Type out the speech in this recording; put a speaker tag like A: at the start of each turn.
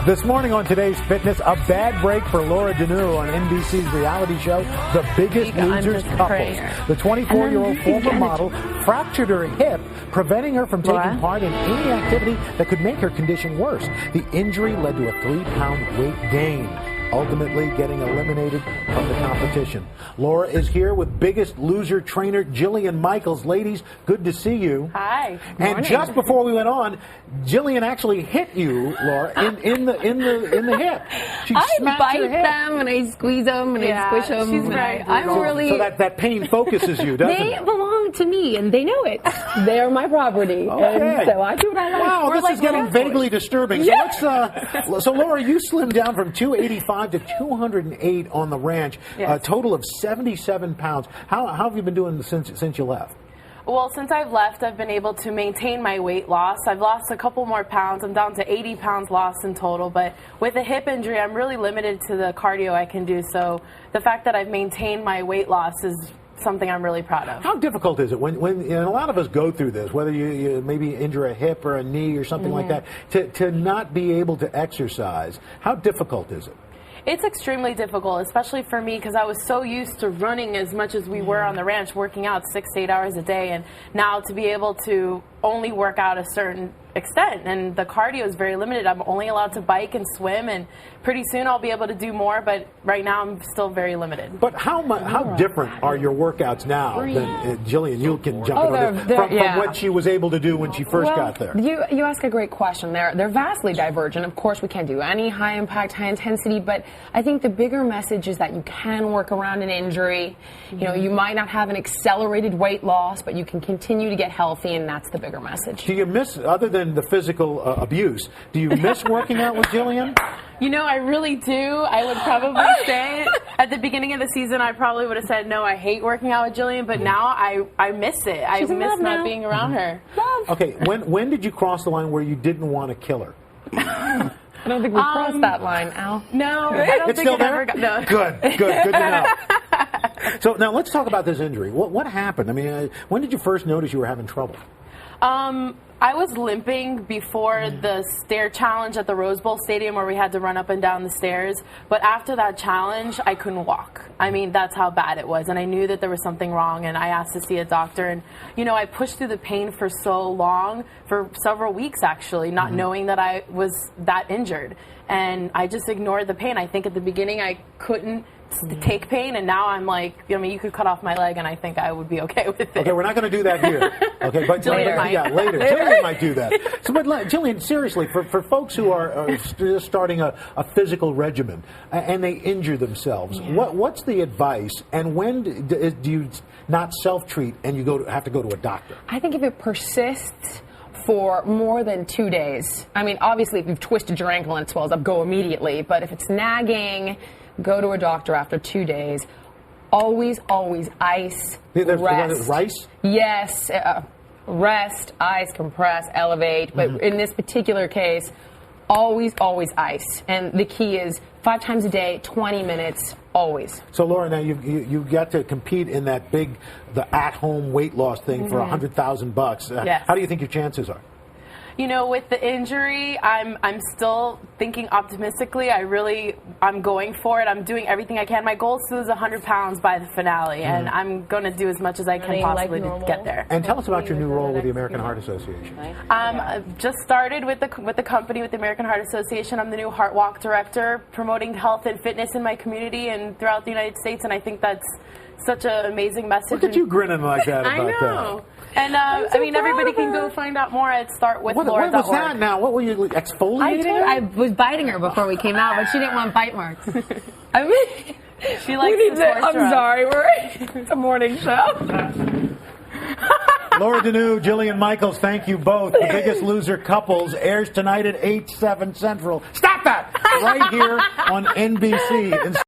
A: This morning on Today's Fitness, a bad break for Laura Deneau on NBC's reality show, The Biggest Losers Couples. The 24-year-old former model fractured her hip, preventing her from taking part in any activity that could make her condition worse. The injury led to a 3-pound weight gain, ultimately getting eliminated from the competition. Laura is here with Biggest Loser trainer Jillian Michaels. Ladies, good to see you.
B: Hi.
A: And just before we went on, Jillian actually hit you, Laura, in the hip. She
C: I bite them and I squeeze them and I squish them.
B: She's right.
A: So that pain focuses you, doesn't
C: they
A: it?
C: belong to me and they know it. They're my property.
A: Okay.
C: And so I do what I like.
A: Wow, this is getting vaguely disturbing. So
C: Yeah.
A: so Laura, you slimmed down from 285 to 208 on the ranch, a total of 77 pounds. How have you been doing since you left?
B: Well, since I've left, I've been able to maintain my weight loss. I've lost a couple more pounds. I'm down to 80 pounds lost in total. But with a hip injury, I'm really limited to the cardio I can do. So the fact that I've maintained my weight loss is something I'm really proud of.
A: How difficult is it when and a lot of us go through this, whether you maybe injure a hip or a knee or something like that, to not be able to exercise? How difficult is it?
B: It's extremely difficult, especially for me, because I was so used to running as much as we were on the ranch, working out 6 to 8 hours a day, and now to be able to only work out a certain extent, and the cardio is very limited. I'm only allowed to bike and swim, and pretty soon I'll be able to do more, but right now I'm still very limited.
A: But how different are your workouts now than, Jillian, you can jump in on this, from what she was able to do when she first got there?
C: You ask a great question. They're vastly divergent. Of course, we can't do any high impact, high intensity, but I think the bigger message is that you can work around an injury. You know, you might not have an accelerated weight loss, but you can continue to get healthy, and that's the bigger message.
A: Do you miss, other than the physical abuse, do you miss working out with Jillian?
B: You know, I really do. I would probably say at the beginning of the season, I probably would have said, no, I hate working out with Jillian, but now I miss it. I miss not being around her.
A: Okay, when did you cross the line where you didn't want to kill her?
C: I don't think we crossed that line, Al.
B: No, I don't think it ever got... No.
A: Good to know. So now let's talk about this injury. What happened? I mean, when did you first notice you were having trouble?
B: I was limping before the stair challenge at the Rose Bowl Stadium where we had to run up and down the stairs. But after that challenge, I couldn't walk. I mean, that's how bad it was. And I knew that there was something wrong, and I asked to see a doctor. And, you know, I pushed through the pain for so long, for several weeks actually, not knowing that I was that injured. And I just ignored the pain. I think at the beginning I couldn't take pain, and now I'm like, I mean, you could cut off my leg and I think I would be okay with it.
A: Okay, we're not going to do that here. Okay, but later. Later. Jillian might do that. So, but Jillian, seriously, for folks who are just starting a physical regimen and they injure themselves, what's the advice, and when do you not self-treat and you have to go to a doctor?
C: I think if it persists for more than 2 days, I mean, obviously if you've twisted your ankle and it swells up, go immediately, but if it's nagging, go to a doctor after 2 days. Always ice, rest.
A: Rice?
C: Yes, rest, ice, compress, elevate. But in this particular case, always ice. And the key is 5 times a day, 20 minutes, always.
A: So Laura, now you got to compete in the at-home weight loss thing for $100,000.
B: Yes.
A: How do you think your chances are?
B: You know, with the injury, I'm still thinking optimistically. I'm going for it. I'm doing everything I can. My goal is to lose 100 pounds by the finale, and I'm going to do as much as I can possibly to get there.
A: And tell us about your new role with the American Heart Association.
B: Just started with the company, with the American Heart Association. I'm the new Heart Walk director, promoting health and fitness in my community and throughout the United States, and I think that's such an amazing message.
A: Look at you grinning like that about
B: that. I know. And I mean, everybody can go find out more at startwithlaura.org.
A: What was that now? What were you exfoliating?
C: I was biting her before we came out, but she didn't want bite marks. I mean,
B: she likes the
C: I'm sorry, it's a morning show.
A: Laura Deneau, Jillian Michaels, thank you both. The Biggest Loser Couples airs tonight at 8/7 Central. Stop that! Right here on NBC.